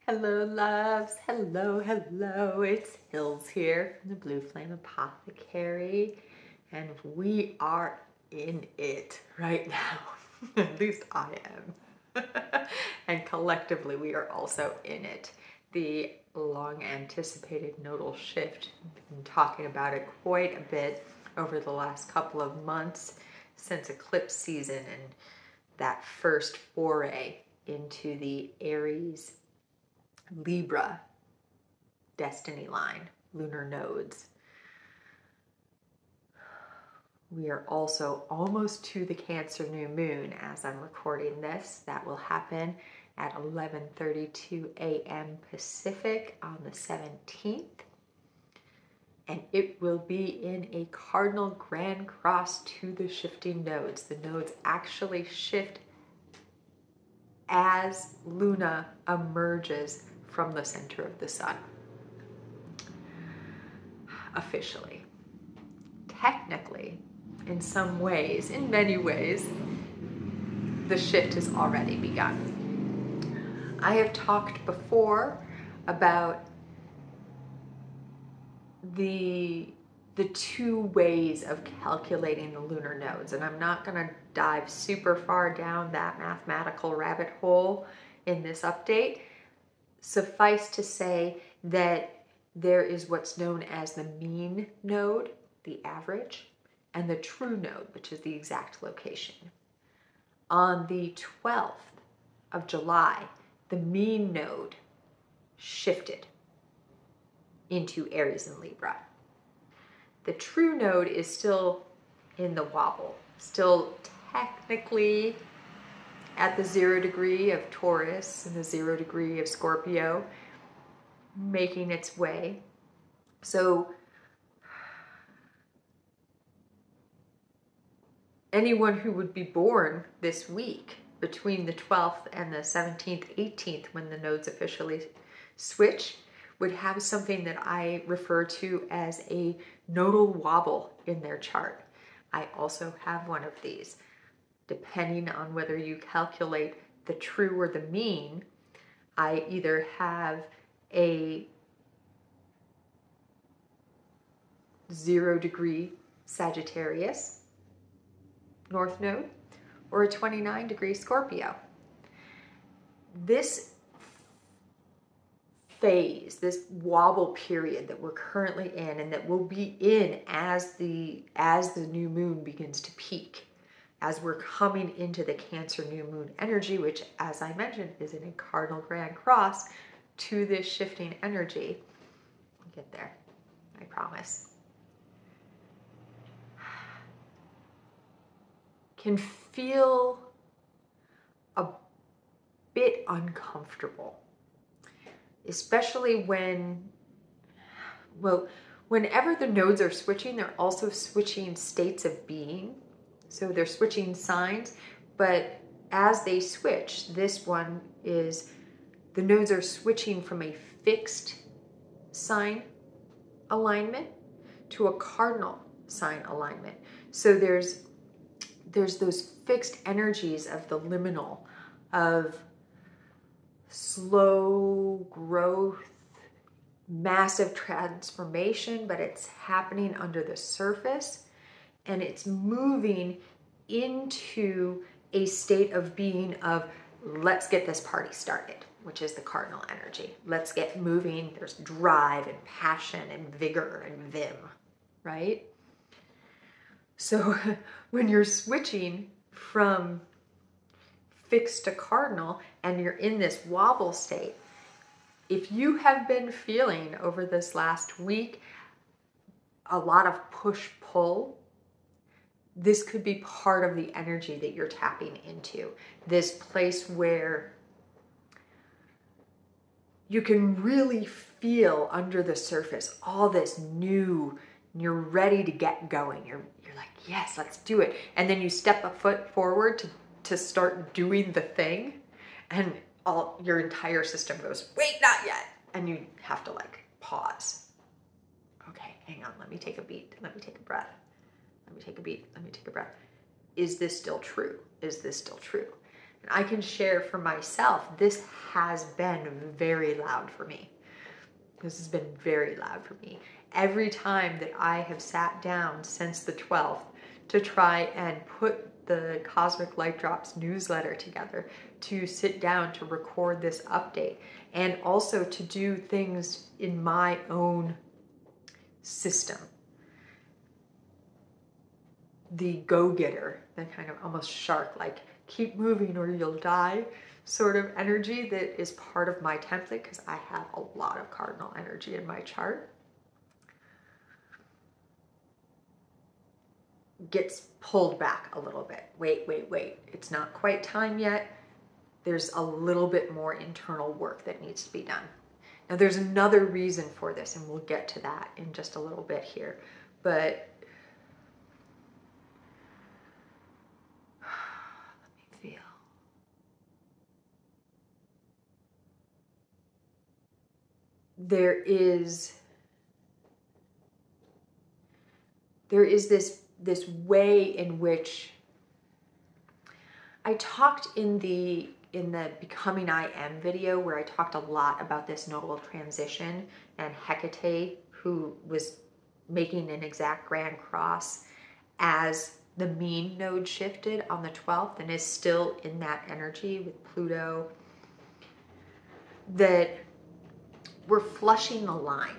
Hello, loves. Hello, hello. It's Hills here from the Blue Flame Apothecary, and we are in it right now. At least I am. And collectively, we are also in it. The long anticipated nodal shift. We've been talking about it quite a bit over the last couple of months since eclipse season and that first foray into the Aries Libra destiny line, lunar nodes. We are also almost to the Cancer new moon as I'm recording this. That will happen at 11:32 a.m. Pacific on the 17th. And it will be in a cardinal grand cross to the shifting nodes. The nodes actually shift as Luna emerges from the center of the sun. Officially. Technically, in some ways, in many ways, the shift has already begun. I have talked before about the two ways of calculating the lunar nodes, and I'm not going to dive super far down that mathematical rabbit hole in this update. Suffice to say that there is what's known as the mean node, the average, and the true node, which is the exact location. On the 12th of July, the mean node shifted into Aries and Libra. The true node is still in the wobble, still technically at the 0 degree of Taurus and the 0 degree of Scorpio, making its way. So anyone who would be born this week between the 12th and the 17th, 18th, when the nodes officially switch, would have something that I refer to as a nodal wobble in their chart. I also have one of these. Depending on whether you calculate the true or the mean, I either have a 0 degree Sagittarius North Node or a 29 degree Scorpio. This phase, this wobble period that we're currently in and that we'll be in as the new moon begins to peak, as we're coming into the Cancer new moon energy, which, as I mentioned, is in a cardinal grand cross to this shifting energy. I'll get there, I promise. Can feel a bit uncomfortable, especially whenever the nodes are switching, they're also switching states of being. So they're switching signs, but as they switch, this one is, the nodes are switching from a fixed sign alignment to a cardinal sign alignment. So there's those fixed energies of the liminal, of slow growth, massive transformation, but it's happening under the surface. And it's moving into a state of being of, let's get this party started, which is the cardinal energy. Let's get moving. There's drive and passion and vigor and vim, right? So when you're switching from fixed to cardinal and you're in this wobble state, if you have been feeling over this last week a lot of push-pull, this could be part of the energy that you're tapping into. This place where you can really feel under the surface all this new, and you're ready to get going. You're like, yes, let's do it. And then you step a foot forward to start doing the thing, and your entire system goes, wait, not yet. And you have to like pause. Okay, hang on, let me take a beat. Let me take a breath. Let me take a beat. Let me take a breath. Is this still true? Is this still true? And I can share for myself, this has been very loud for me. This has been very loud for me. Every time that I have sat down since the 12th to try and put the Cosmic Light Drops newsletter together, to sit down to record this update, and also to do things in my own system. The go-getter, the kind of almost shark-like, keep moving or you'll die sort of energy that is part of my template, because I have a lot of cardinal energy in my chart, gets pulled back a little bit. Wait. It's not quite time yet. There's a little bit more internal work that needs to be done. Now, there's another reason for this, and we'll get to that in just a little bit here. But let me feel. There is this way in which I talked in the Becoming I Am video, where I talked a lot about this nodal transition and Hekate, who was making an exact grand cross as the mean node shifted on the 12th and is still in that energy with Pluto, that we're flushing the line,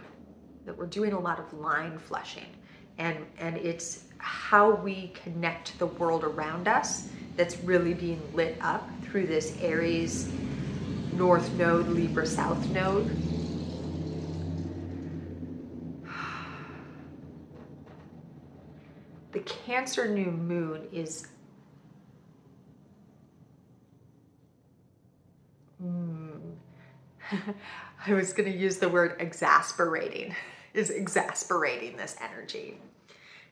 that we're doing a lot of line flushing. And it's how we connect to the world around us that's really being lit up through this Aries North Node, Libra South Node. The Cancer new moon is I was going to use the word exasperating, is exasperating this energy.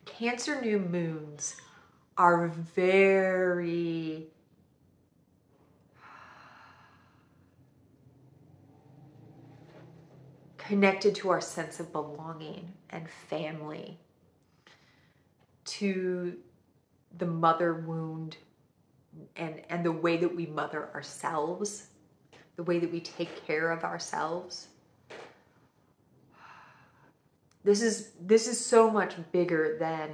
Cancer new moons are very connected to our sense of belonging and family, to the mother wound and the way that we mother ourselves, the way that we take care of ourselves. This is so much bigger than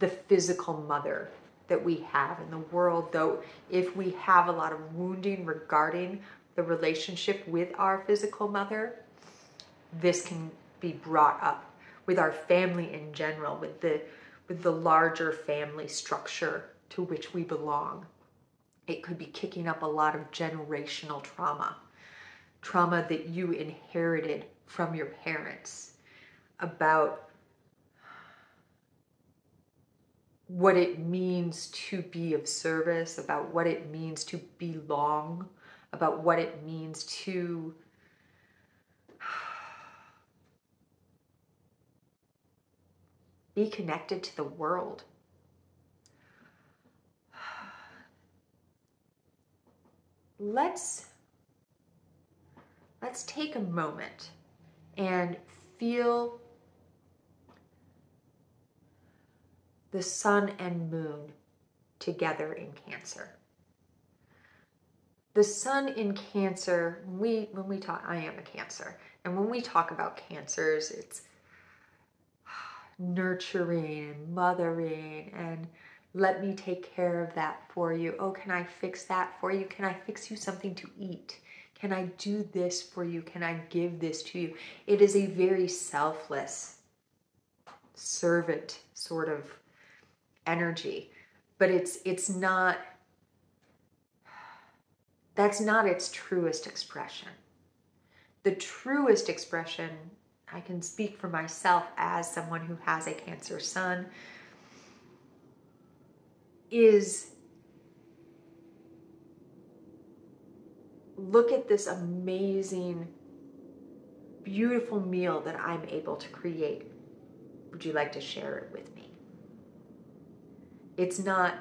the physical mother that we have in the world, though if we have a lot of wounding regarding the relationship with our physical mother, this can be brought up with our family in general, with the larger family structure to which we belong. It could be kicking up a lot of generational trauma that you inherited from your parents, about what it means to be of service, about what it means to belong, about what it means to be connected to the world. Let's take a moment and feel the sun and moon together in Cancer. The sun in Cancer, when we talk, I am a Cancer, and when we talk about Cancers, it's nurturing and mothering and let me take care of that for you. Oh, can I fix that for you? Can I fix you something to eat? Can I do this for you? Can I give this to you? It is a very selfless servant sort of energy, but it's not, that's not its truest expression. The truest expression, I can speak for myself as someone who has a Cancer sun, is look at this amazing, beautiful meal that I'm able to create. Would you like to share it with me? It's not,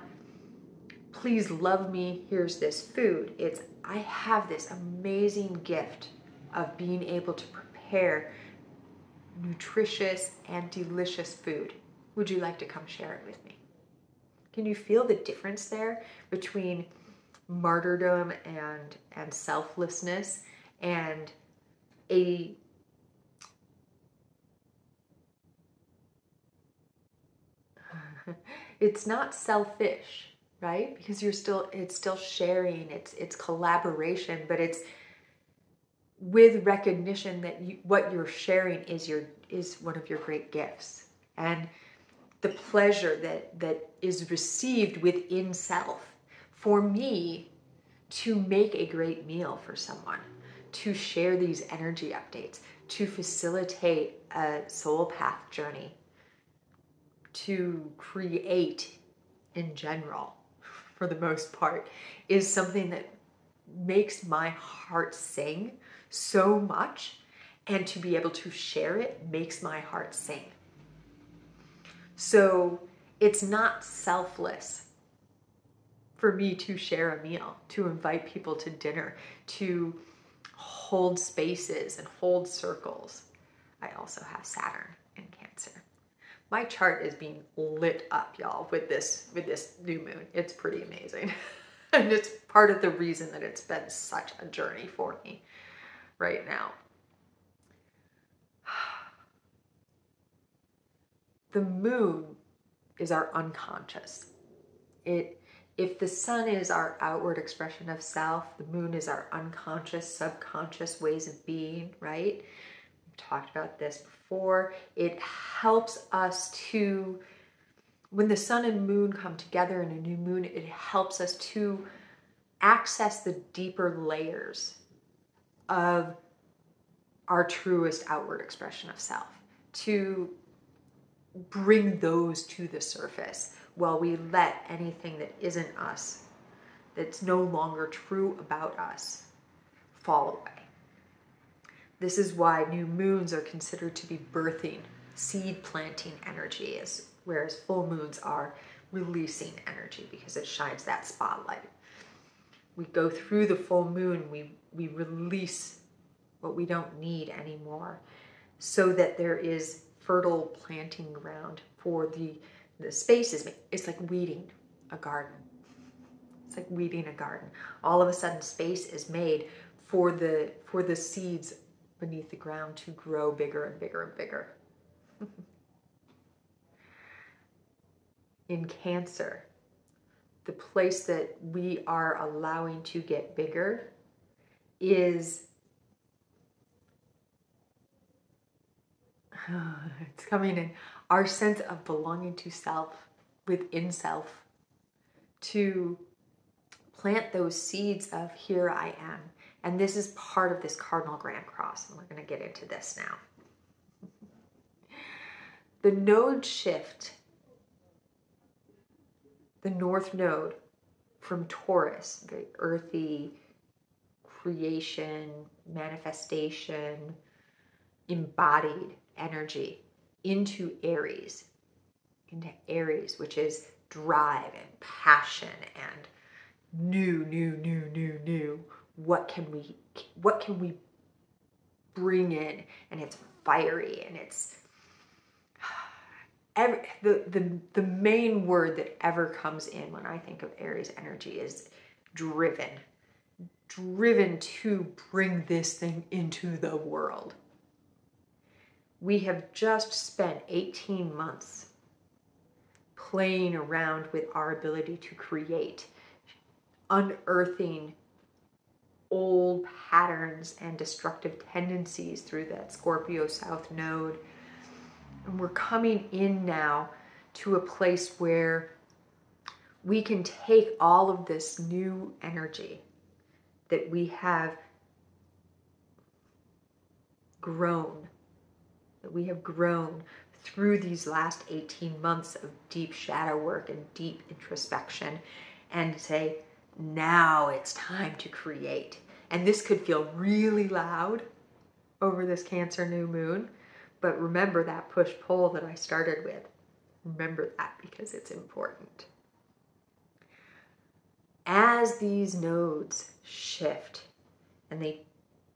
please love me, here's this food. It's, I have this amazing gift of being able to prepare nutritious and delicious food. Would you like to come share it with me? Can you feel the difference there between martyrdom and selflessness, and a it's not selfish, right? Because it's still sharing, it's collaboration, but it's with recognition that what you're sharing is one of your great gifts, and the pleasure that is received within self. For me, to make a great meal for someone, to share these energy updates, to facilitate a soul path journey, to create in general, for the most part, is something that makes my heart sing so much, and to be able to share it makes my heart sing. So it's not selfless for me to share a meal, to invite people to dinner, to hold spaces and hold circles. I also have Saturn in Cancer. My chart is being lit up, y'all, with this new moon. It's pretty amazing. And it's part of the reason that it's been such a journey for me right now. The moon is our unconscious. If the sun is our outward expression of self, the moon is our unconscious, subconscious ways of being, right? We've talked about this before. It helps us to, when the sun and moon come together in a new moon, it helps us to access the deeper layers of our truest outward expression of self, to bring those to the surface while we let anything that isn't us, that's no longer true about us, fall away. This is why new moons are considered to be birthing, seed planting energy, whereas full moons are releasing energy, because it shines that spotlight. We go through the full moon, we release what we don't need anymore, so that there is fertile planting ground for the spaces. It's like weeding a garden. It's like weeding a garden. All of a sudden, space is made for the seeds beneath the ground to grow bigger and bigger and bigger. In Cancer, the place that we are allowing to get bigger is it's coming in our sense of belonging to self, within self, to plant those seeds of here I am. And this is part of this cardinal grand cross, and we're going to get into this now. The node shift, the north node from Taurus, the earthy creation, manifestation, embodied energy, into Aries, which is drive and passion and new. What can we bring in? And it's fiery, and it's the main word that ever comes in when I think of Aries energy is driven to bring this thing into the world. We have just spent 18 months playing around with our ability to create, unearthing old patterns and destructive tendencies through that Scorpio South node. And we're coming in now to a place where we can take all of this new energy that we have grown through these last 18 months of deep shadow work and deep introspection, and say, now it's time to create. And this could feel really loud over this Cancer new moon, but remember that push-pull that I started with. Remember that, because it's important. As these nodes shift and they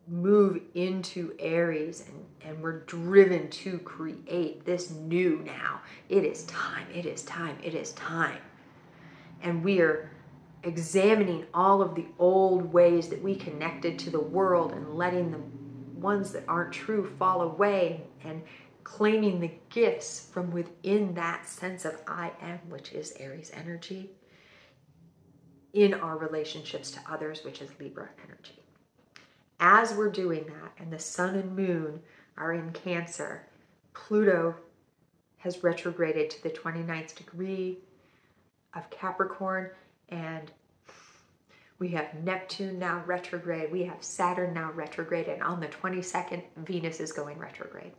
move into Aries, and we're driven to create this new now. It is time, it is time, it is time. And we are examining all of the old ways that we connected to the world and letting the ones that aren't true fall away, and claiming the gifts from within that sense of I am, which is Aries energy, in our relationships to others, which is Libra energy. As we're doing that, and the sun and moon are in Cancer, Pluto has retrograded to the 29th degree of Capricorn, and we have Neptune now retrograde, we have Saturn now retrograde, and on the 22nd, Venus is going retrograde.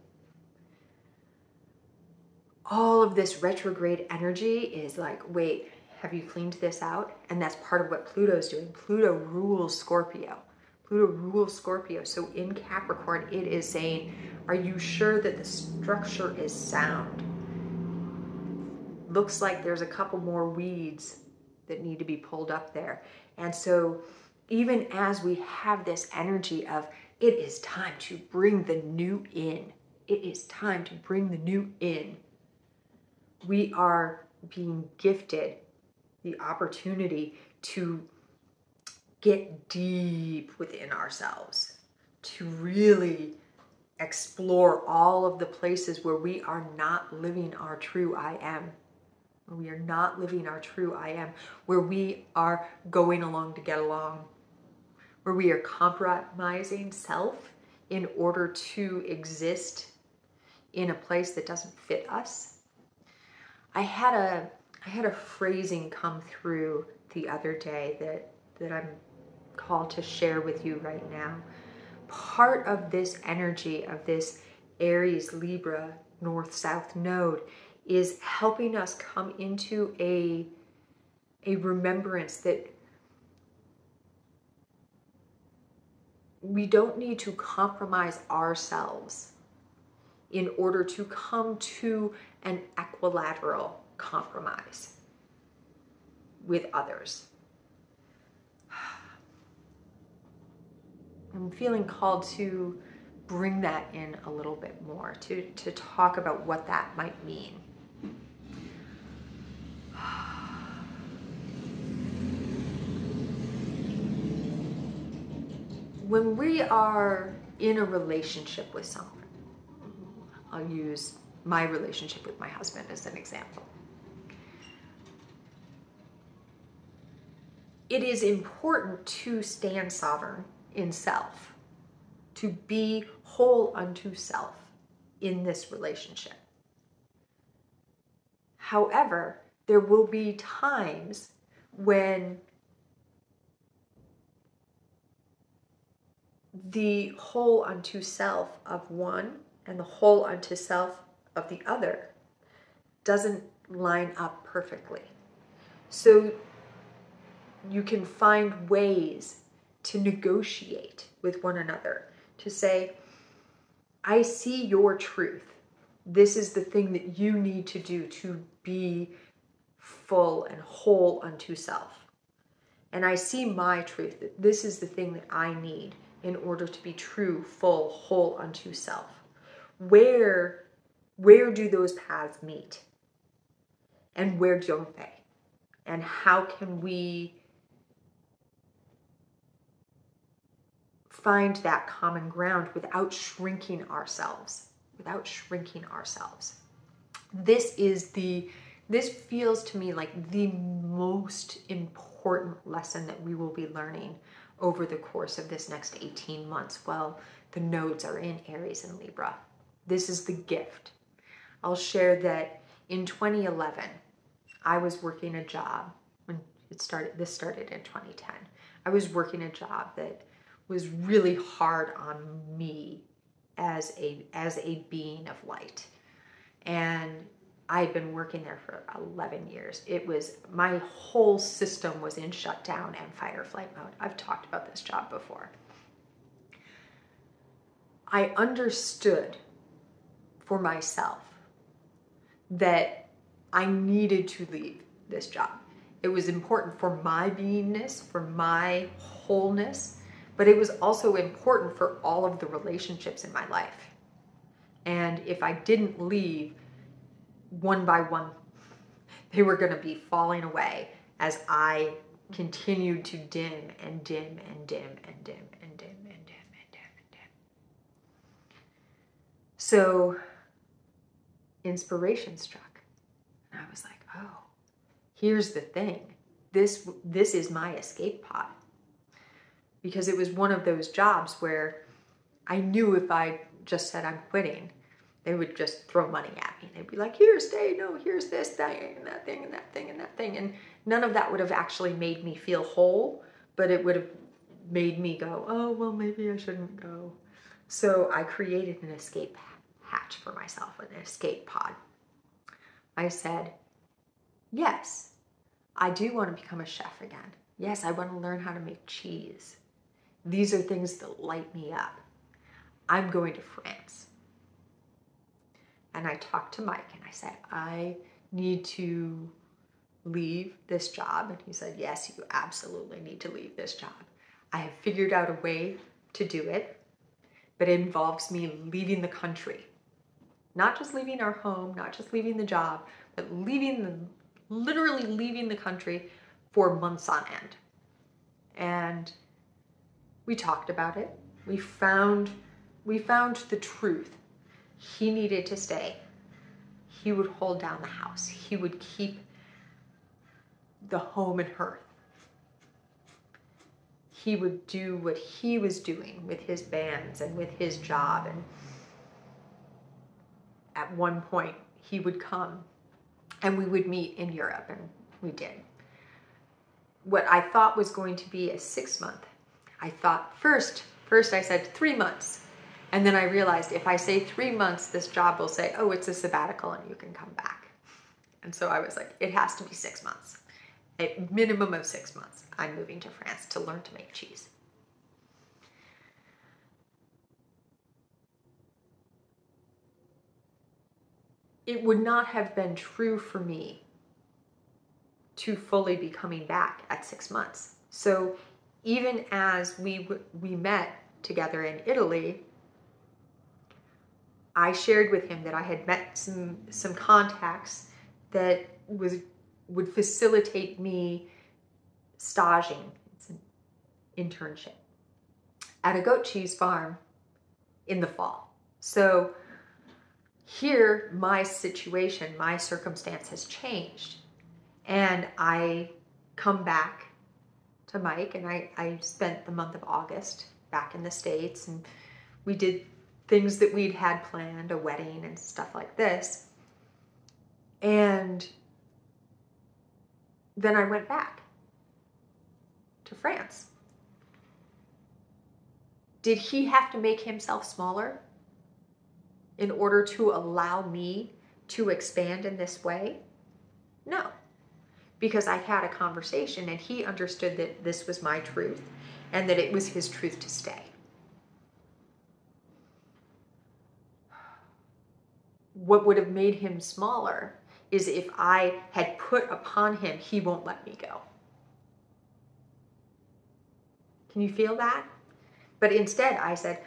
All of this retrograde energy is like, wait, have you cleaned this out? And that's part of what Pluto's doing. Pluto rules Scorpio. Pluto rules Scorpio. So in Capricorn, it is saying, are you sure that the structure is sound? Looks like there's a couple more weeds that need to be pulled up there. And so even as we have this energy of, it is time to bring the new in. It is time to bring the new in. We are being gifted the opportunity to get deep within ourselves, to really explore all of the places where we are not living our true I am, where we are not living our true I am, where we are going along to get along, where we are compromising self in order to exist in a place that doesn't fit us. I had a phrasing come through the other day that I'm called to share with you right now. Part of this energy of this Aries Libra North-South node is helping us come into a remembrance that we don't need to compromise ourselves in order to come to an equilateral compromise with others. I'm feeling called to bring that in a little bit more, to talk about what that might mean. When we are in a relationship with someone, I'll use my relationship with my husband as an example. It is important to stand sovereign in self, to be whole unto self in this relationship. However, there will be times when the whole unto self of one and the whole unto self of the other doesn't line up perfectly. So you can find ways to negotiate with one another, to say, I see your truth. This is the thing that you need to do to be full and whole unto self. And I see my truth, that this is the thing that I need in order to be true, full, whole unto self. Where do those paths meet? And where don't they? And how can we find that common ground without shrinking ourselves? This feels to me like the most important lesson that we will be learning over the course of this next 18 months while the nodes are in Aries and Libra. This is the gift. I'll share that in 2011, I was working a job when this started in 2010. I was working a job that was really hard on me as a being of light. And I'd been working there for 11 years. My whole system was in shutdown and fight or flight mode. I've talked about this job before. I understood for myself that I needed to leave this job. It was important for my beingness, for my wholeness, but it was also important for all of the relationships in my life. And if I didn't leave, one by one, they were going to be falling away as I continued to dim and dim and dim and dim and dim and dim and dim and dim. So inspiration struck. And I was like, oh, here's the thing. This is my escape pod. Because it was one of those jobs where I knew if I just said I'm quitting, they would just throw money at me. They'd be like, here, stay, no, here's this, that, and that thing, and that thing, and that thing. And none of that would have actually made me feel whole, but it would have made me go, oh, well, maybe I shouldn't go. So I created an escape hatch for myself, an escape pod. I said, yes, I do want to become a chef again. Yes, I want to learn how to make cheese. These are things that light me up. I'm going to France. And I talked to Mike and I said, I need to leave this job. And he said, yes, you absolutely need to leave this job. I have figured out a way to do it, but it involves me leaving the country. Not just leaving our home, not just leaving the job, but literally leaving the country for months on end. And we talked about it. We found the truth. He needed to stay. He would hold down the house. He would keep the home and hearth. He would do what he was doing with his bands and with his job. And at one point, he would come and we would meet in Europe, and we did. What I thought was going to be a 6-month, I thought first I said 3 months. And then I realized if I say 3 months, this job will say, oh, it's a sabbatical and you can come back. And so I was like, it has to be 6 months. A minimum of 6 months. I'm moving to France to learn to make cheese. It would not have been true for me to fully be coming back at 6 months. So even as we met together in Italy, I shared with him that I had met some contacts that would facilitate me staging, it's an internship, at a goat cheese farm in the fall. So here, my situation, my circumstance has changed. And I come back to Mike, and I spent the month of August back in the States, and we did things that we'd had planned, a wedding and stuff like this. And then I went back to France. Did he have to make himself smaller in order to allow me to expand in this way? No, because I had a conversation and he understood that this was my truth and that it was his truth to stay. What would have made him smaller is if I had put upon him, he won't let me go. Can you feel that? But instead I said,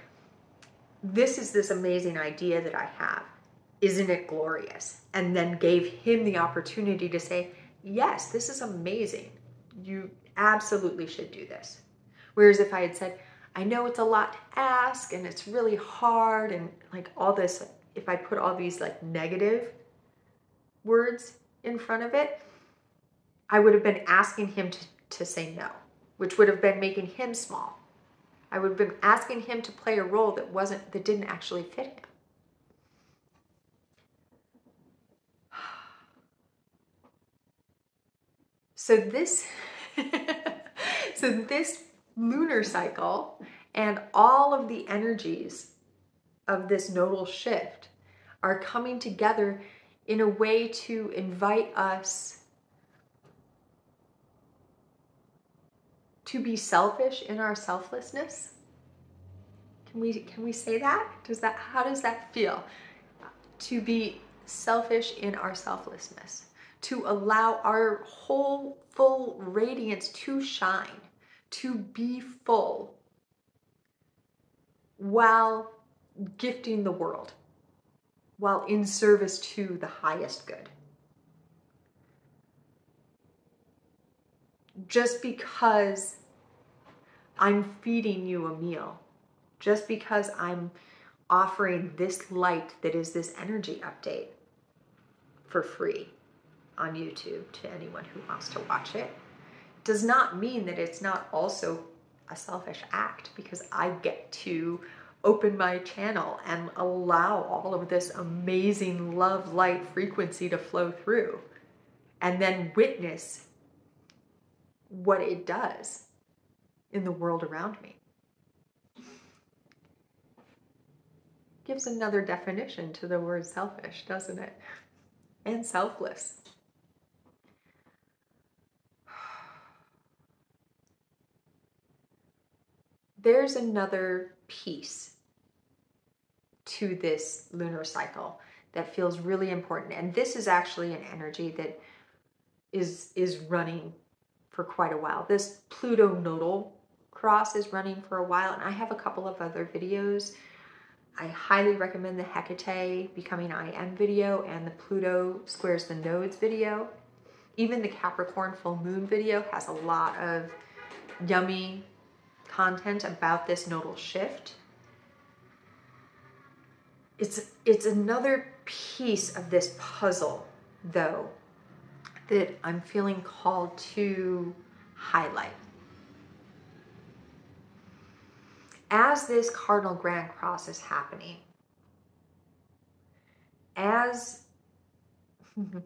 this is this amazing idea that I have. Isn't it glorious? And then gave him the opportunity to say, yes, this is amazing. You absolutely should do this. Whereas if I had said, I know it's a lot to ask and it's really hard and like all this, if I put all these like negative words in front of it, I would have been asking him to say no, which would have been making him small. I would have been asking him to play a role that didn't actually fit him. So this lunar cycle and all of the energies of this nodal shift are coming together in a way to invite us to be selfish in our selflessness. Can we say that? How does that feel? To be selfish in our selflessness, to allow our whole full radiance to shine, to be full while gifting the world, while in service to the highest good. just because I'm feeding you a meal, just because I'm offering this light that is this energy update for free on YouTube to anyone who wants to watch it, does not mean that it's not also a selfish act, because I get to open my channel and allow all of this amazing love light frequency to flow through, and then witness what it does in the world around me. Gives another definition to the word selfish, doesn't it? And selfless. There's another piece to this lunar cycle that feels really important. And this is actually an energy that is running for quite a while. This Pluto nodal cross is running for a while, and I have a couple of other videos. I highly recommend the Hekate Becoming I Am video and the Pluto Squares the Nodes video. Even the Capricorn full moon video has a lot of yummy content about this nodal shift. It's another piece of this puzzle, though, that I'm feeling called to highlight. As this cardinal grand cross is happening, as the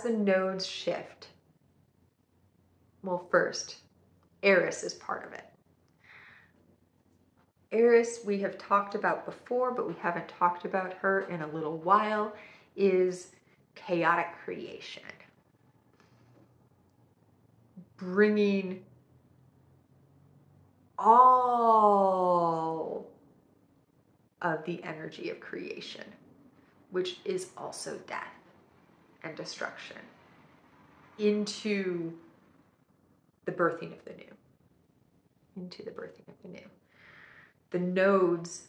nodes shift, well, first, Eris is part of it. Eris, we have talked about before, but we haven't talked about her in a little while, is chaotic creation. Bringing all of the energy of creation, which is also death and destruction, into the birthing of the new. Into the birthing of the new. The nodes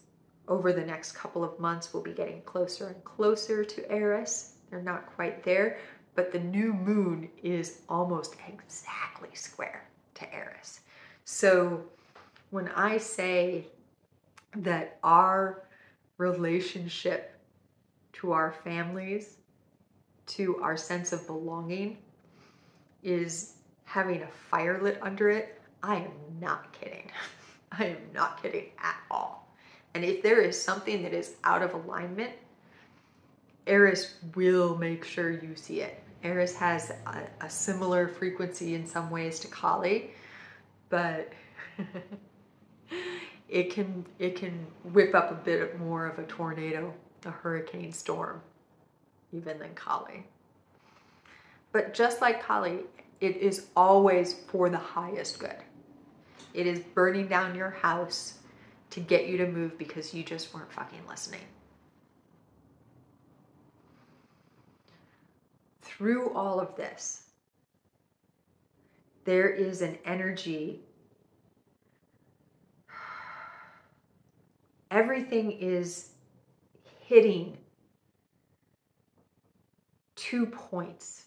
over the next couple of months will be getting closer and closer to Eris. They're not quite there, but the new moon is almost exactly square to Eris. So when I say that our relationship to our families, to our sense of belonging, is having a fire lit under it, I am not kidding. I am not kidding at all. And if there is something that is out of alignment, Eris will make sure you see it. Eris has a similar frequency in some ways to Kali, but it can whip up a bit more of a tornado, a hurricane storm, even than Kali. But just like Kali, it is always for the highest good. It is burning down your house to get you to move because you just weren't fucking listening. Through all of this, there is an energy. Everything is hitting 2 points.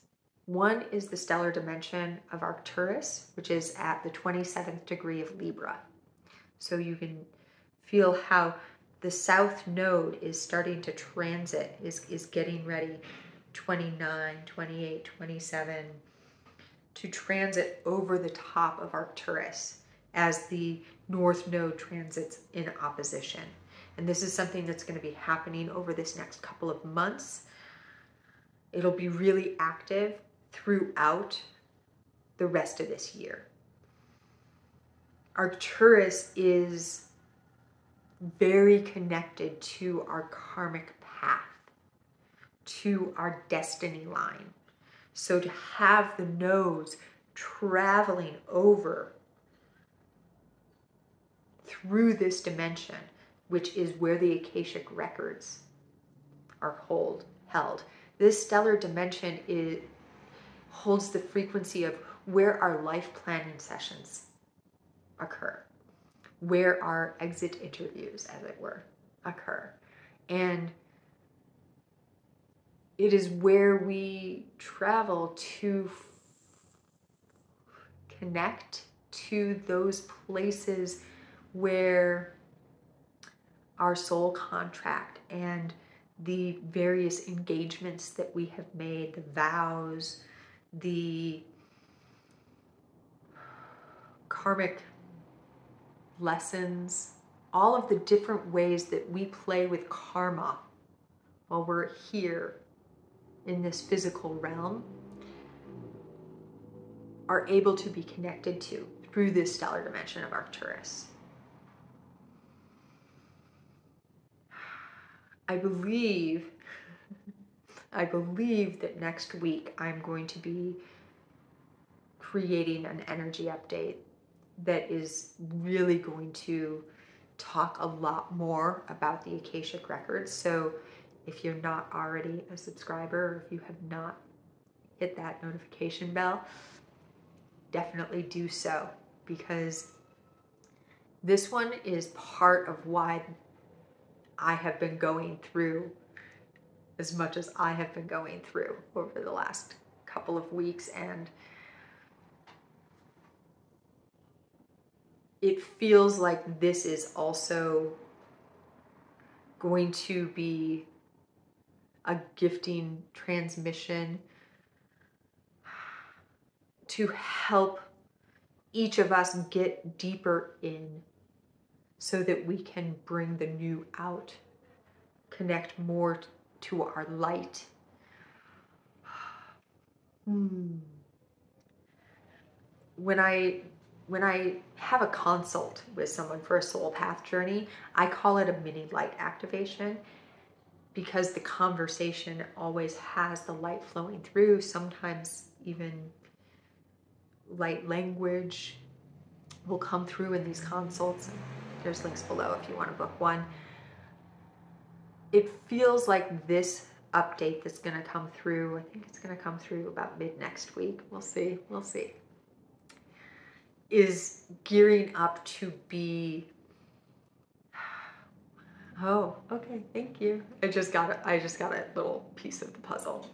One is the stellar dimension of Arcturus, which is at the 27th degree of Libra. So you can feel how the south node is starting to transit, is getting ready, 29, 28, 27, to transit over the top of Arcturus as the north node transits in opposition. And this is something that's going to be happening over this next couple of months. It'll be really active throughout the rest of this year. Arcturus is very connected to our karmic path, to our destiny line. So to have the nodes traveling over through this dimension, which is where the Akashic records are held. This stellar dimension holds the frequency of where our life planning sessions occur, where our exit interviews, as it were, occur. And it is where we travel to connect to those places where our soul contract and the various engagements that we have made, the vows, the karmic lessons, all of the different ways that we play with karma while we're here in this physical realm, are able to be connected to through this stellar dimension of Arcturus. I believe that next week I'm going to be creating an energy update that is really going to talk a lot more about the Akashic records. So if you're not already a subscriber, or if you have not hit that notification bell, definitely do so, because this one is part of why I have been going through as much as I have been going through over the last couple of weeks. And it feels like this is also going to be a gifting transmission to help each of us get deeper in, so that we can bring the new out, connect more to our light. When I have a consult with someone for a soul path journey, I call it a mini light activation, because the conversation always has the light flowing through, sometimes even light language will come through in these consults. There's links below if you want to book one. It feels like this update that's going to come through, I think it's going to come through about mid next week. We'll see. Is gearing up to be, oh, okay, thank you. I just got a little piece of the puzzle.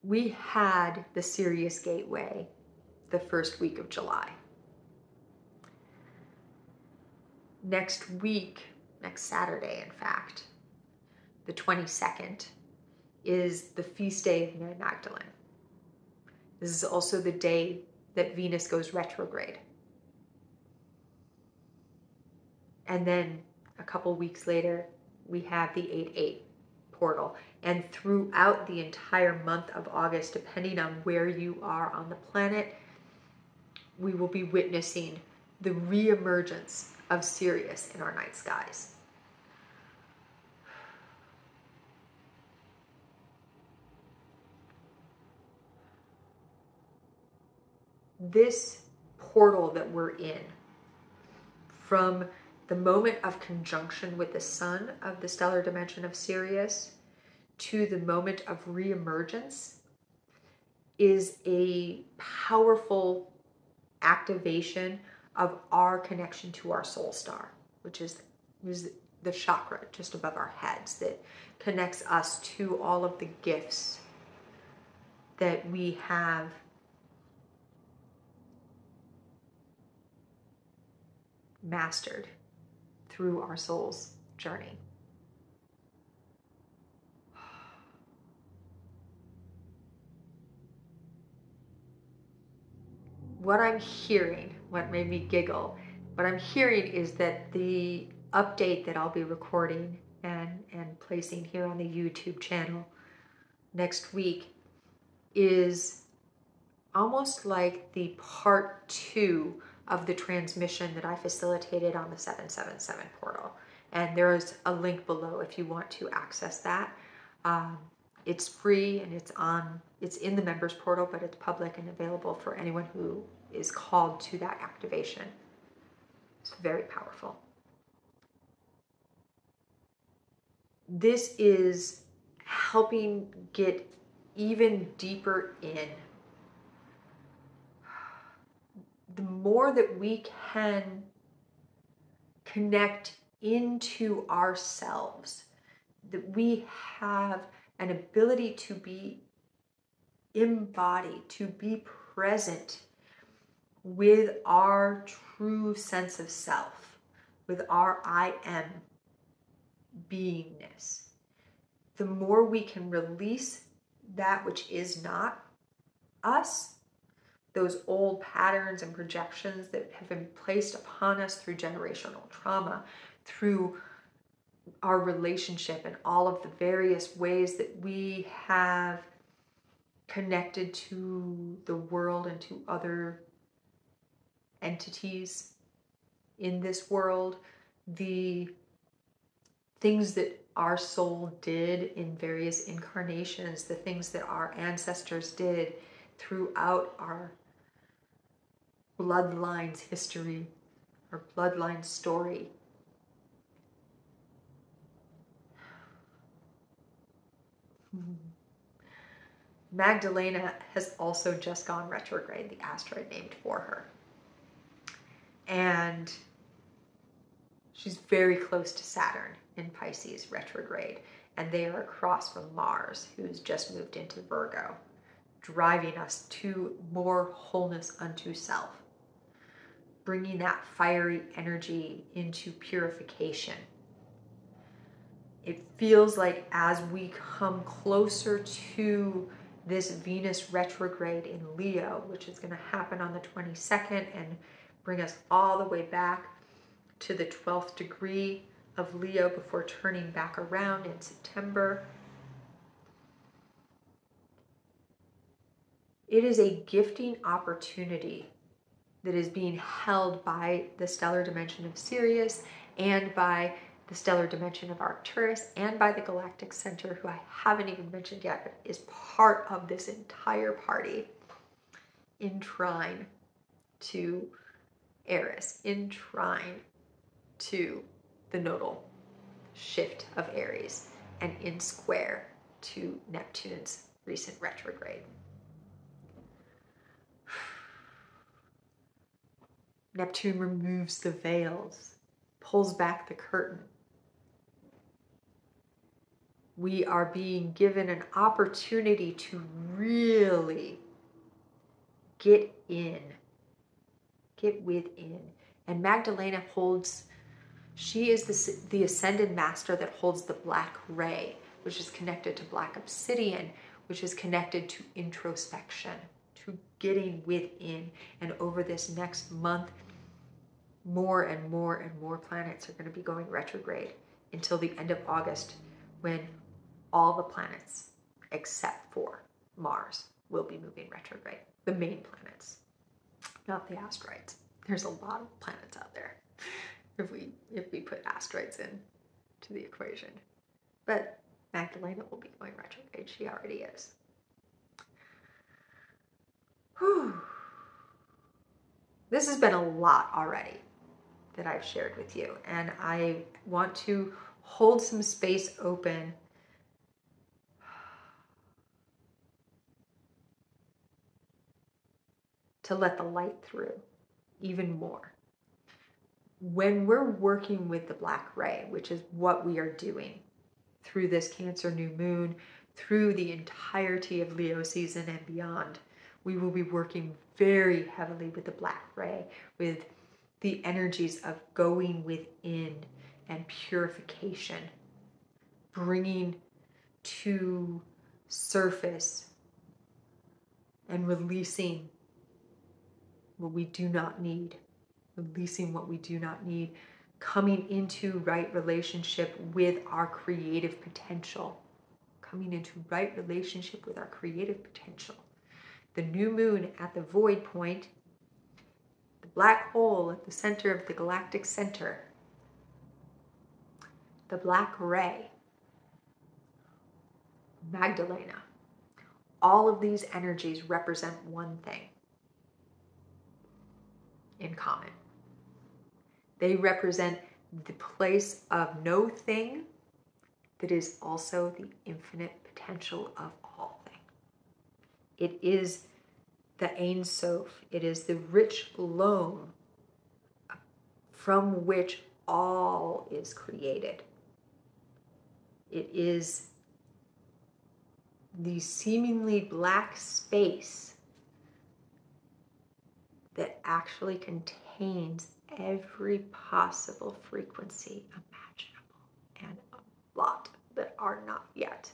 We had the Sirius gateway the first week of July. Next week, next Saturday, in fact, the 22nd, is the feast day of Mary Magdalene. This is also the day that Venus goes retrograde. And then a couple weeks later, we have the 8/8 portal. And throughout the entire month of August, depending on where you are on the planet, we will be witnessing the reemergence of Sirius in our night skies. This portal that we're in, from the moment of conjunction with the sun of the stellar dimension of Sirius to the moment of reemergence, is a powerful activation of our connection to our soul star, which is the chakra just above our heads that connects us to all of the gifts that we have mastered through our soul's journey. What I'm hearing, what made me giggle, what I'm hearing is that the update that I'll be recording and placing here on the YouTube channel next week is almost like the part 2 of the transmission that I facilitated on the 777 portal. And there is a link below if you want to access that. It's free and it's in the members portal, but it's public and available for anyone who is called to that activation. It's very powerful. This is helping get even deeper in. The more that we can connect into ourselves, that we have an ability to be embody, to be present with our true sense of self, with our I am beingness, the more we can release that which is not us, those old patterns and projections that have been placed upon us through generational trauma, through our relationship and all of the various ways that we have connected to the world and to other entities in this world, the things that our soul did in various incarnations, the things that our ancestors did throughout our bloodline's history, our bloodline story. Magdalena has also just gone retrograde, the asteroid named for her. And she's very close to Saturn in Pisces retrograde. And they are across from Mars, who's just moved into Virgo, driving us to more wholeness unto self, bringing that fiery energy into purification. It feels like as we come closer to this Venus retrograde in Leo, which is going to happen on the 22nd and bring us all the way back to the 12th degree of Leo before turning back around in September. It is a gifting opportunity that is being held by the stellar dimension of Sirius and by the stellar dimension of Arcturus and by the Galactic Center, who I haven't even mentioned yet, but is part of this entire party, in trine to Eris, in trine to the nodal shift of Aries, and in square to Neptune's recent retrograde. Neptune removes the veils, pulls back the curtain. We are being given an opportunity to really get in, get within. And Magdalena holds, she is the ascended master that holds the black ray, which is connected to black obsidian, which is connected to introspection, to getting within. And over this next month, more and more and more planets are going to be going retrograde until the end of August, when all the planets except for Mars will be moving retrograde. The main planets, not the asteroids. There's a lot of planets out there if we put asteroids in to the equation. But Magdalena will be going retrograde. She already is. Whew. This has been a lot already that I've shared with you, and I want to hold some space open to let the light through even more. When we're working with the black ray, which is what we are doing through this Cancer new moon, through the entirety of Leo season and beyond, we will be working very heavily with the black ray, with the energies of going within and purification, bringing to surface and releasing what we do not need, releasing what we do not need, coming into right relationship with our creative potential, coming into right relationship with our creative potential. The new moon at the void point, the black hole at the center of the galactic center, the black ray, Magdalena. All of these energies represent one thing in common. They represent the place of no thing that is also the infinite potential of all things. It is the Ein Sof. It is the rich loam from which all is created. It is the seemingly black space that actually contains every possible frequency imaginable, and a lot that are not yet.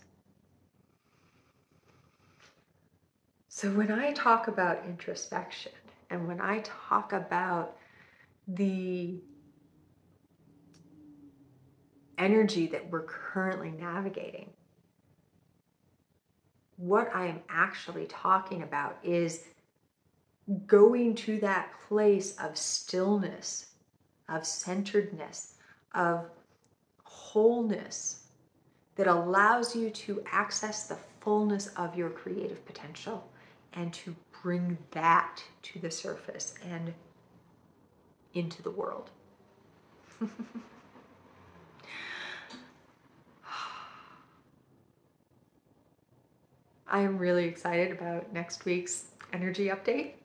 So when I talk about introspection, and when I talk about the energy that we're currently navigating, what I am actually talking about is going to that place of stillness, of centeredness, of wholeness that allows you to access the fullness of your creative potential and to bring that to the surface and into the world. I am really excited about next week's energy update.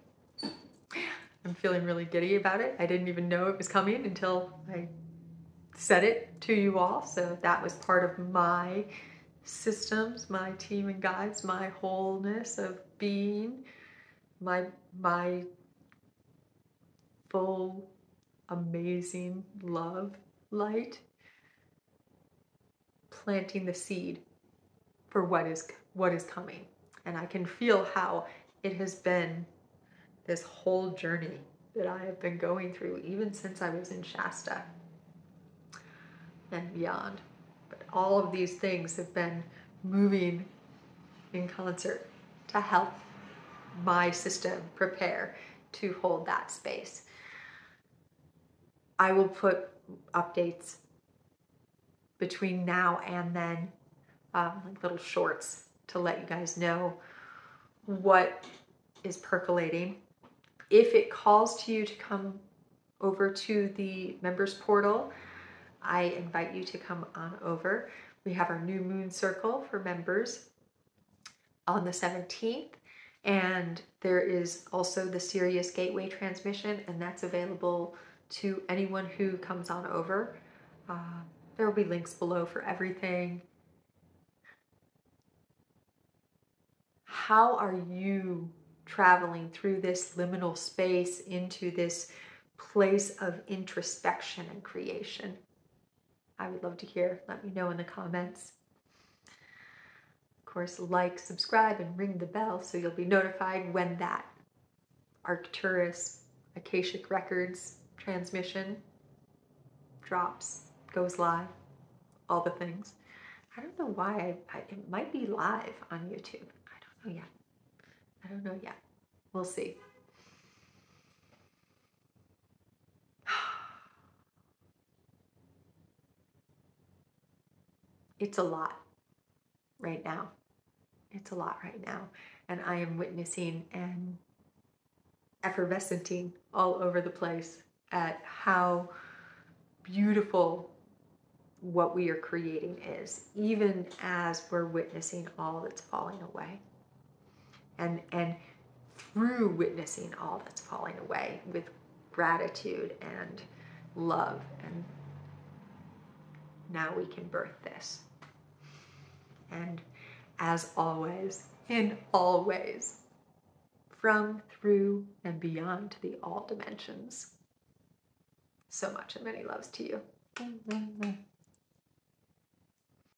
I'm feeling really giddy about it. I didn't even know it was coming until I said it to you all. So that was part of my systems, my team and guides, my wholeness of being, my full, amazing love light, planting the seed for what is coming. And I can feel how it has been this whole journey that I have been going through, even since I was in Shasta and beyond. But all of these things have been moving in concert to help my system prepare to hold that space. I will put updates between now and then, like little shorts to let you guys know what is percolating. If it calls to you to come over to the members portal, I invite you to come on over. We have our new moon circle for members on the 17th, and there is also the Sirius gateway transmission, and that's available to anyone who comes on over. There will be links below for everything. How are you traveling through this liminal space into this place of introspection and creation? I would love to hear. Let me know in the comments. Of course, like, subscribe, and ring the bell so you'll be notified when that Arcturus Akashic Records transmission drops, goes live, all the things. I don't know why. It might be live on YouTube. I don't know yet. I don't know yet. We'll see. It's a lot right now. It's a lot right now. And I am witnessing and effervescenting all over the place at how beautiful what we are creating is, even as we're witnessing all that's falling away. And through witnessing all that's falling away with gratitude and love, and now we can birth this. And as always, in all ways, from, through, and beyond the all dimensions. So much and many loves to you.